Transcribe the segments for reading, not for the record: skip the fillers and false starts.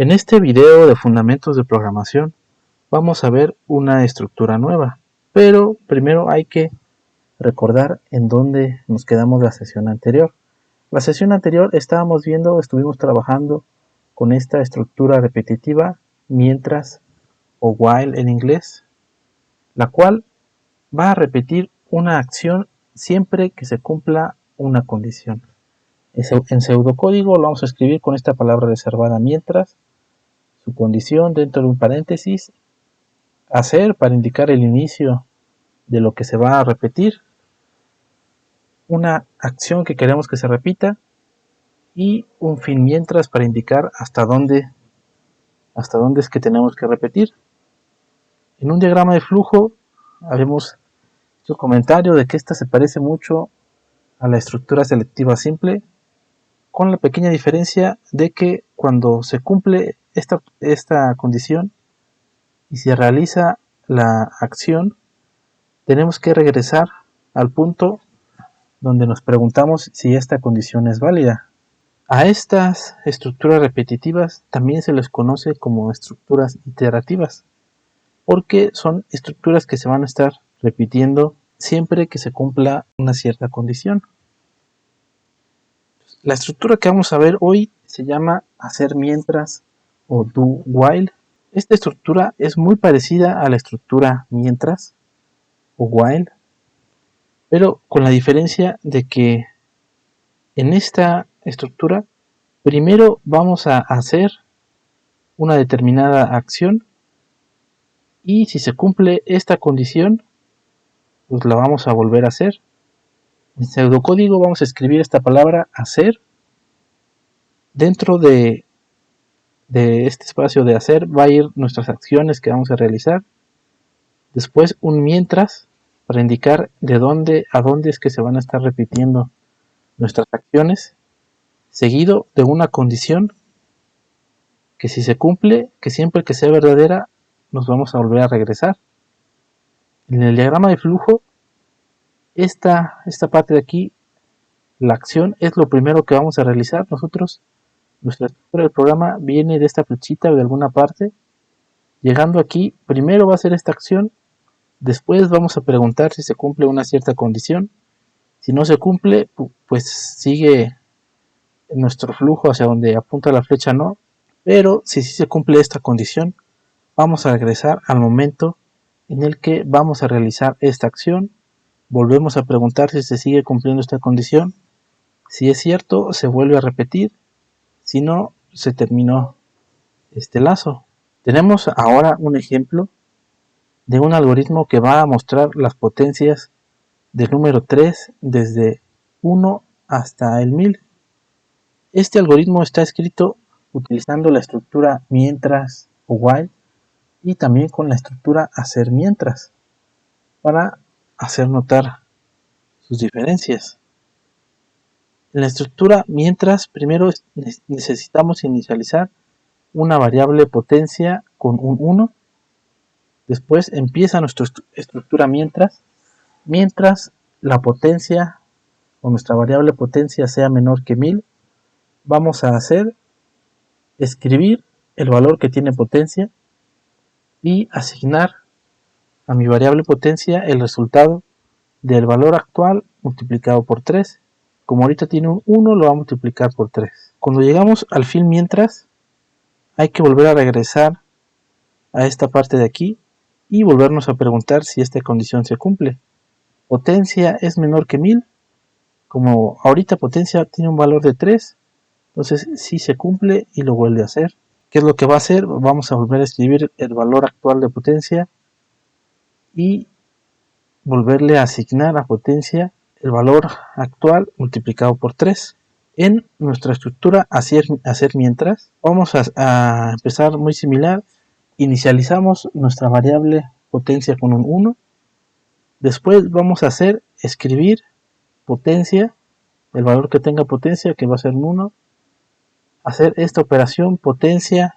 En este video de fundamentos de programación vamos a ver una estructura nueva, pero primero hay que recordar en dónde nos quedamos la sesión anterior. La sesión anterior estuvimos trabajando con esta estructura repetitiva mientras o while en inglés, la cual va a repetir una acción siempre que se cumpla una condición. En pseudocódigo lo vamos a escribir con esta palabra reservada mientras, su condición dentro de un paréntesis, hacer para indicar el inicio de lo que se va a repetir, una acción que queremos que se repita y un fin mientras para indicar hasta dónde es que tenemos que repetir. En un diagrama de flujo habíamos hecho comentario de que esta se parece mucho a la estructura selectiva simple, con la pequeña diferencia de que cuando se cumple esta condición y se realiza la acción, tenemos que regresar al punto donde nos preguntamos si esta condición es válida. A estas estructuras repetitivas también se les conoce como estructuras iterativas, porque son estructuras que se van a estar repitiendo siempre que se cumpla una cierta condición. La estructura que vamos a ver hoy se llama hacer mientras o do while. Esta estructura es muy parecida a la estructura mientras o while, pero con la diferencia de que en esta estructura primero vamos a hacer una determinada acción y si se cumple esta condición, pues la vamos a volver a hacer. En pseudocódigo vamos a escribir esta palabra hacer. Dentro de este espacio de hacer va a ir nuestras acciones que vamos a realizar. Después un mientras para indicar de dónde a dónde es que se van a estar repitiendo nuestras acciones. Seguido de una condición que si se cumple, que siempre que sea verdadera, nos vamos a volver a regresar. En el diagrama de flujo, esta parte de aquí, la acción es lo primero que vamos a realizar. Nuestra estructura del programa viene de esta flechita o de alguna parte. Llegando aquí, primero va a ser esta acción, después vamos a preguntar si se cumple una cierta condición. Si no se cumple, pues sigue nuestro flujo hacia donde apunta la flecha no, pero si sí se cumple esta condición, vamos a regresar al momento en el que vamos a realizar esta acción. Volvemos a preguntar si se sigue cumpliendo esta condición. Si es cierto, se vuelve a repetir. Si no, se terminó este lazo. Tenemos ahora un ejemplo de un algoritmo que va a mostrar las potencias del número 3 desde 1 hasta el 1000. Este algoritmo está escrito utilizando la estructura mientras o while y también con la estructura hacer mientras para hacer notar sus diferencias. En la estructura mientras, primero necesitamos inicializar una variable potencia con un 1. Después empieza nuestra estructura mientras la potencia o nuestra variable potencia sea menor que 1000, vamos a escribir el valor que tiene potencia y asignar a mi variable potencia el resultado del valor actual multiplicado por 3. Como ahorita tiene un 1, lo va a multiplicar por 3. Cuando llegamos al fin mientras, hay que volver a regresar a esta parte de aquí y volvernos a preguntar si esta condición se cumple. Potencia es menor que 1000. Como ahorita potencia tiene un valor de 3, entonces sí se cumple y lo vuelve a hacer. ¿Qué es lo que va a hacer? Vamos a volver a escribir el valor actual de potencia y volverle a asignar a potencia el valor actual multiplicado por 3. En nuestra estructura hacer mientras, vamos a empezar muy similar. Inicializamos nuestra variable potencia con un 1. Después vamos a escribir potencia, el valor que tenga potencia, que va a ser un 1. Hacer esta operación, potencia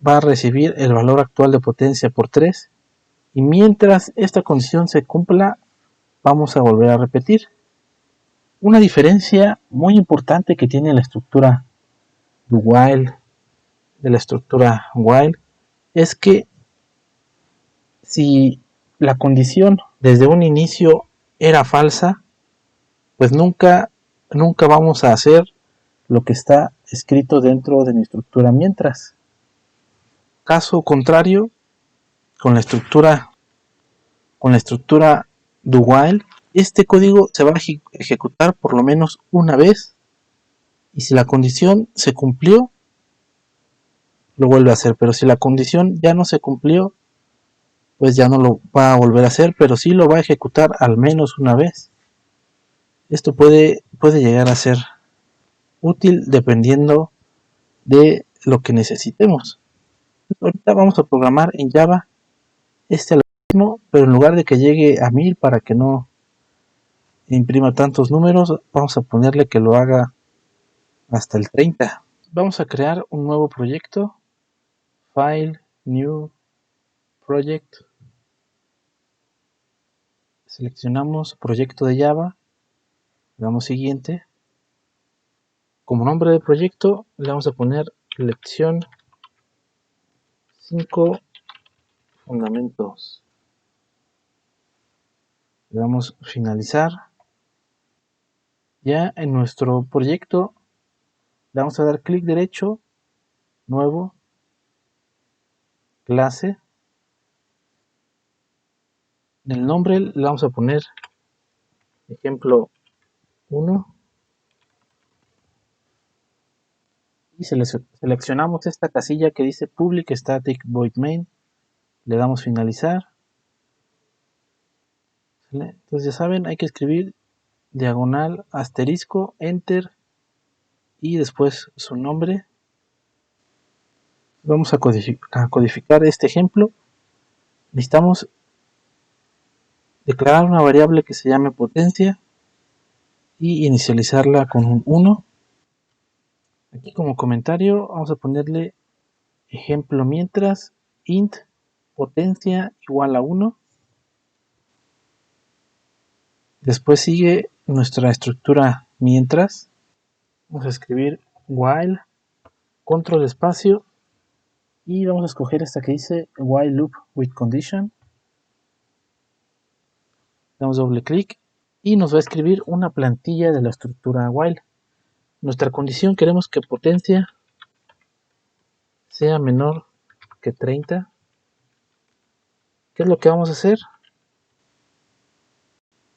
va a recibir el valor actual de potencia por 3. Y mientras esta condición se cumpla, vamos a volver a repetir. Una diferencia muy importante que tiene la estructura do while de la estructura while es que si la condición desde un inicio era falsa, pues nunca vamos a hacer lo que está escrito dentro de mi estructura mientras. Caso contrario, con la estructura do while, este código se va a ejecutar por lo menos una vez y si la condición se cumplió, lo vuelve a hacer, pero si la condición ya no se cumplió, pues ya no lo va a volver a hacer, pero sí lo va a ejecutar al menos una vez. Esto puede llegar a ser útil dependiendo de lo que necesitemos. Ahorita vamos a programar en Java este algoritmo, pero en lugar de que llegue a 1000 para que no imprima tantos números, vamos a ponerle que lo haga hasta el 30. Vamos a crear un nuevo proyecto, File, New, Project. Seleccionamos proyecto de Java, le damos siguiente. Como nombre de proyecto le vamos a poner lección 5 fundamentos. Le damos finalizar. Ya en nuestro proyecto le vamos a dar clic derecho, nuevo, clase. En el nombre le vamos a poner ejemplo 1 y seleccionamos esta casilla que dice public static void main, le damos finalizar. Entonces ya saben, hay que escribir diagonal asterisco enter y después su nombre. Vamos a codificar este ejemplo. Necesitamos declarar una variable que se llame potencia y inicializarla con un 1. Aquí como comentario vamos a ponerle ejemplo mientras int potencia igual a 1. Después sigue nuestra estructura mientras. Vamos a escribir while, control espacio y vamos a escoger esta que dice while loop with condition. Damos doble clic y nos va a escribir una plantilla de la estructura while. Nuestra condición, queremos que potencia sea menor que 30. ¿Qué es lo que vamos a hacer?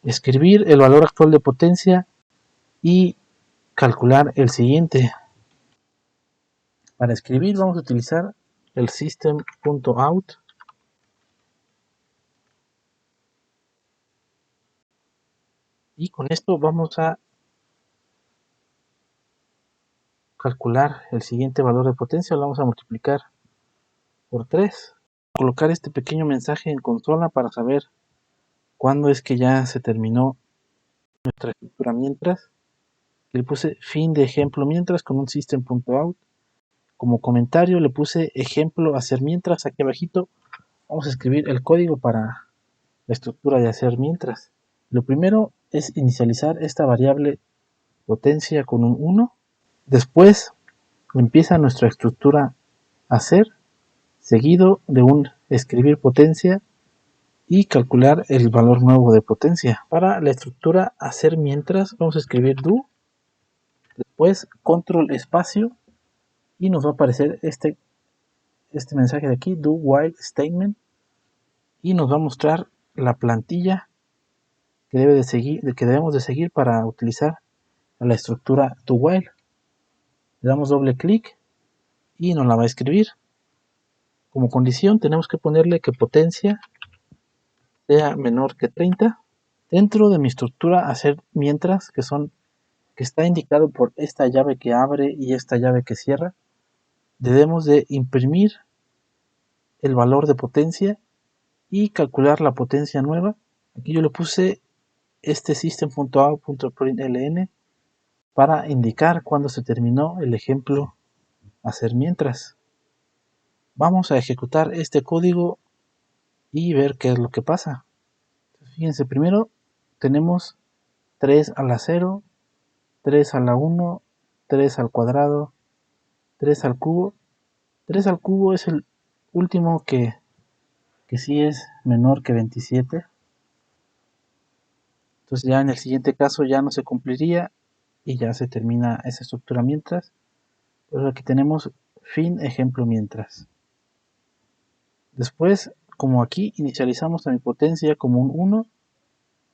Escribir el valor actual de potencia y calcular el siguiente. Para escribir vamos a utilizar el system.out. Y con esto vamos a calcular el siguiente valor de potencia. Lo vamos a multiplicar por 3. Colocar este pequeño mensaje en consola para saber cuándo es que ya se terminó nuestra estructura mientras. Le puse fin de ejemplo mientras con un system.out. Como comentario le puse ejemplo hacer mientras. Aquí abajito vamos a escribir el código para la estructura de hacer mientras. Lo primero es inicializar esta variable potencia con un 1. Después empieza nuestra estructura hacer, seguido de un escribir potencia y calcular el valor nuevo de potencia. Para la estructura hacer mientras vamos a escribir do, después control espacio y nos va a aparecer este mensaje de aquí, do while statement, y nos va a mostrar la plantilla que debemos de seguir para utilizar la estructura do while. Le damos doble clic y nos la va a escribir. Como condición tenemos que ponerle que potencia sea menor que 30. Dentro de mi estructura hacer mientras, que está indicado por esta llave que abre y esta llave que cierra, debemos de imprimir el valor de potencia y calcular la potencia nueva. Aquí yo le puse este system.out.println para indicar cuándo se terminó el ejemplo hacer mientras. Vamos a ejecutar este código y ver qué es lo que pasa. Fíjense, primero tenemos 3 a la 0, 3 a la 1, 3 al cuadrado, 3 al cubo 3 al cubo es el último que sí es menor que 27. Entonces ya en el siguiente caso ya no se cumpliría y ya se termina esa estructura mientras. Pero aquí tenemos fin ejemplo mientras. Después, como aquí inicializamos a mi potencia como un 1,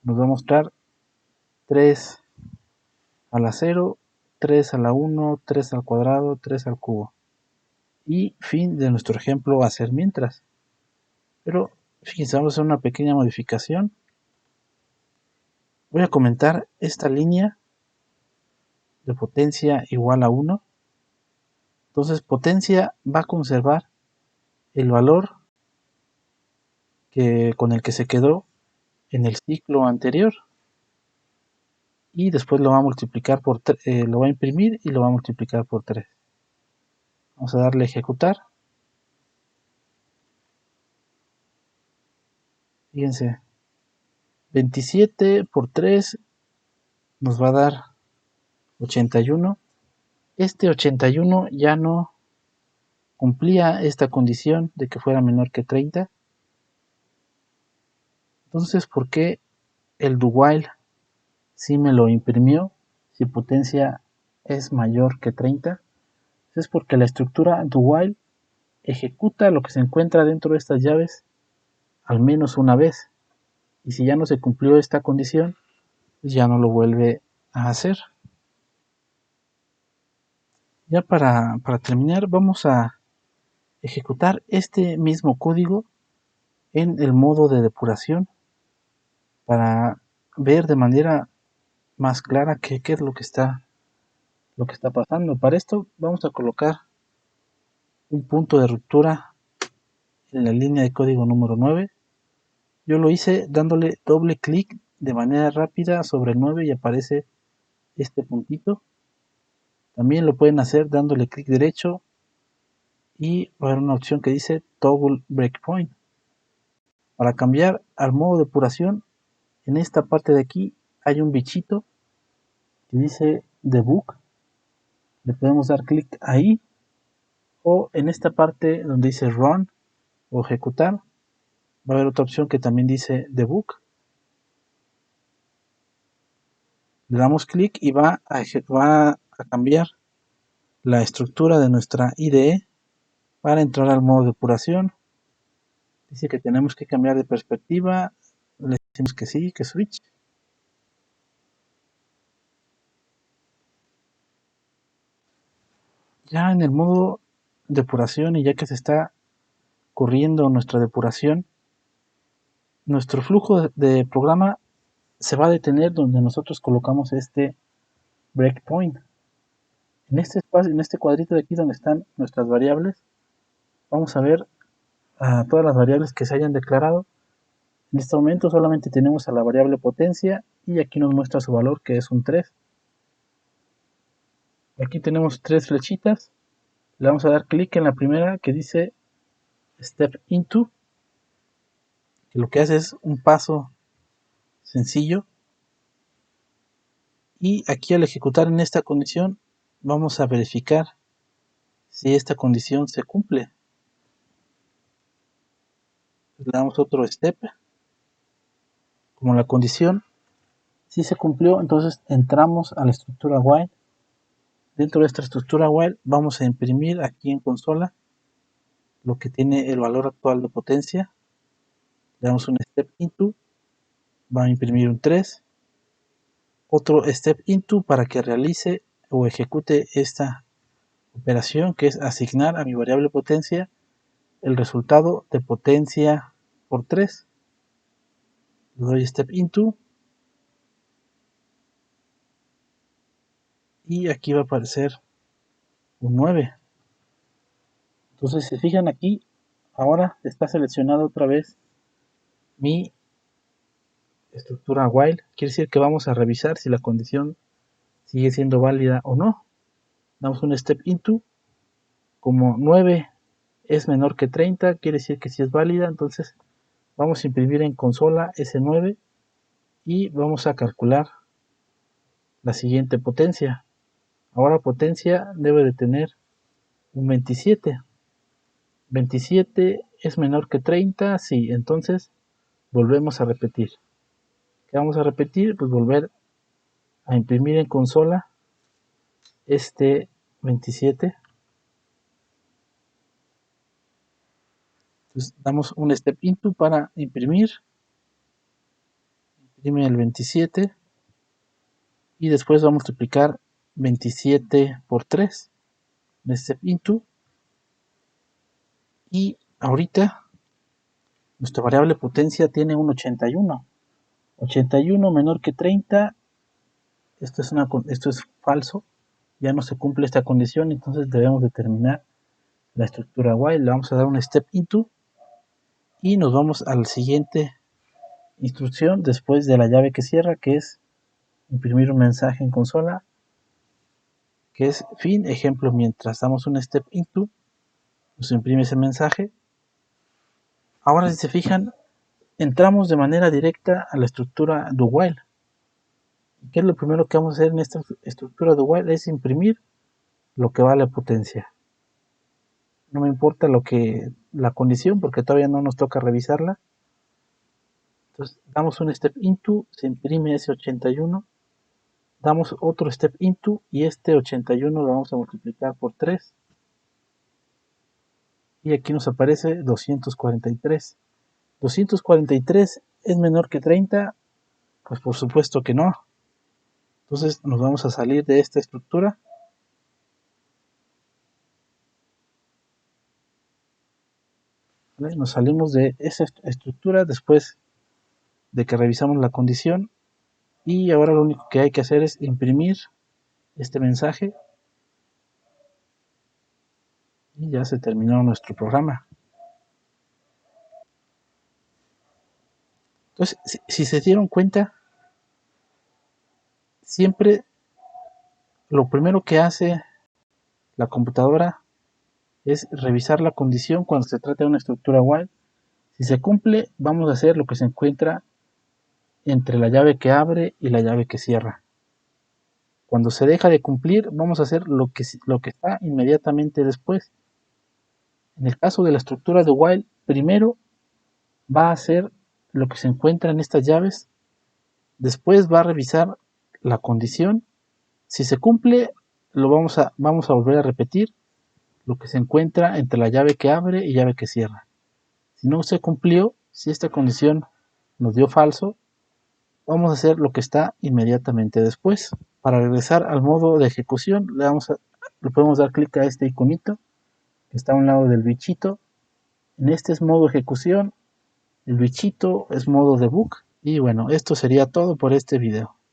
nos va a mostrar 3 a la 0, 3 a la 1, 3 al cuadrado, 3 al cubo. Y fin de nuestro ejemplo hacer mientras. Pero fíjense, vamos a hacer una pequeña modificación. Voy a comentar esta línea de potencia igual a 1. Entonces potencia va a conservar el valor con el que se quedó en el ciclo anterior. Y después lo va a multiplicar por lo va a imprimir y lo va a multiplicar por 3. Vamos a darle a ejecutar. Fíjense, 27 por 3 nos va a dar 81. Este 81 ya no cumplía esta condición de que fuera menor que 30. Entonces, ¿por qué el do while sí me lo imprimió si potencia es mayor que 30? Es porque la estructura do while ejecuta lo que se encuentra dentro de estas llaves al menos una vez. Y si ya no se cumplió esta condición, pues ya no lo vuelve a hacer. Ya para terminar, vamos a ejecutar este mismo código en el modo de depuración para ver de manera más clara qué es lo que está pasando. Para esto vamos a colocar un punto de ruptura en la línea de código número 9. Yo lo hice dándole doble clic de manera rápida sobre el 9 y aparece este puntito. También lo pueden hacer dándole clic derecho y va a haber una opción que dice Toggle Breakpoint. Para cambiar al modo de depuración, en esta parte de aquí hay un bichito que dice Debug. Le podemos dar clic ahí, o en esta parte donde dice Run o ejecutar, va a haber otra opción que también dice Debug. Le damos clic y va a cambiar la estructura de nuestra IDE para entrar al modo de depuración. Dice que tenemos que cambiar de perspectiva. Le decimos que sí, que switch. Ya en el modo depuración y ya que se está corriendo nuestra depuración, nuestro flujo de programa se va a detener donde nosotros colocamos este breakpoint. En este espacio, en este cuadrito de aquí donde están nuestras variables, vamos a ver a todas las variables que se hayan declarado. En este momento solamente tenemos a la variable potencia y aquí nos muestra su valor, que es un 3. Aquí tenemos 3 flechitas. Le vamos a dar clic en la primera que dice Step Into, que lo que hace es un paso sencillo. Y aquí al ejecutar en esta condición vamos a verificar si esta condición se cumple. Le damos otro step. Como la condición si se cumplió, entonces entramos a la estructura while. Dentro de esta estructura while vamos a imprimir aquí en consola lo que tiene el valor actual de potencia. Le damos un step into, va a imprimir un 3. Otro step into para que realice o ejecute esta operación, que es asignar a mi variable potencia el resultado de potencia por 3. Le doy step into y aquí va a aparecer un 9. Entonces, si se fijan aquí, ahora está seleccionado otra vez mi estructura while. Quiere decir que vamos a revisar si la condición sigue siendo válida o no. Damos un step into. Como 9 es menor que 30, quiere decir que sí es válida. Entonces vamos a imprimir en consola ese 9 y vamos a calcular la siguiente potencia. Ahora potencia debe de tener un 27. 27 es menor que 30, sí, entonces volvemos a repetir. ¿Qué vamos a repetir? Pues volver a imprimir en consola este 27. Entonces damos un step into para imprimir. Imprime el 27 y después vamos a multiplicar 27 por 3. Step into. Y ahorita nuestra variable potencia tiene un 81. 81 menor que 30. Esto es falso. Ya no se cumple esta condición, entonces debemos determinar la estructura while. Le vamos a dar un step into y nos vamos a la siguiente instrucción después de la llave que cierra, que es imprimir un mensaje en consola, que es fin ejemplo. Mientras damos un step into, nos imprime ese mensaje. Ahora, si se fijan, entramos de manera directa a la estructura do while. ¿Qué es lo primero que vamos a hacer en esta estructura do while? Es imprimir lo que vale potencia. No me importa la condición, porque todavía no nos toca revisarla. Entonces damos un step into, se imprime ese 81, damos otro step into y este 81 lo vamos a multiplicar por 3 y aquí nos aparece 243. 243 es menor que 30, pues por supuesto que no. Entonces nos vamos a salir de esta estructura. ¿Vale? Nos salimos de esa estructura después de que revisamos la condición y ahora lo único que hay que hacer es imprimir este mensaje y ya se terminó nuestro programa. Entonces, si se dieron cuenta, siempre lo primero que hace la computadora es revisar la condición cuando se trata de una estructura while. Si se cumple, vamos a hacer lo que se encuentra entre la llave que abre y la llave que cierra. Cuando se deja de cumplir, vamos a hacer lo que está inmediatamente después. En el caso de la estructura de while, primero va a hacer lo que se encuentra en estas llaves, después va a revisar la condición. Si se cumple, vamos a volver a repetir lo que se encuentra entre la llave que abre y llave que cierra. Si no se cumplió, si esta condición nos dio falso, vamos a hacer lo que está inmediatamente después. Para regresar al modo de ejecución, le podemos dar clic a este iconito que está a un lado del bichito. En este es modo ejecución, el bichito es modo debug. Y bueno, esto sería todo por este video.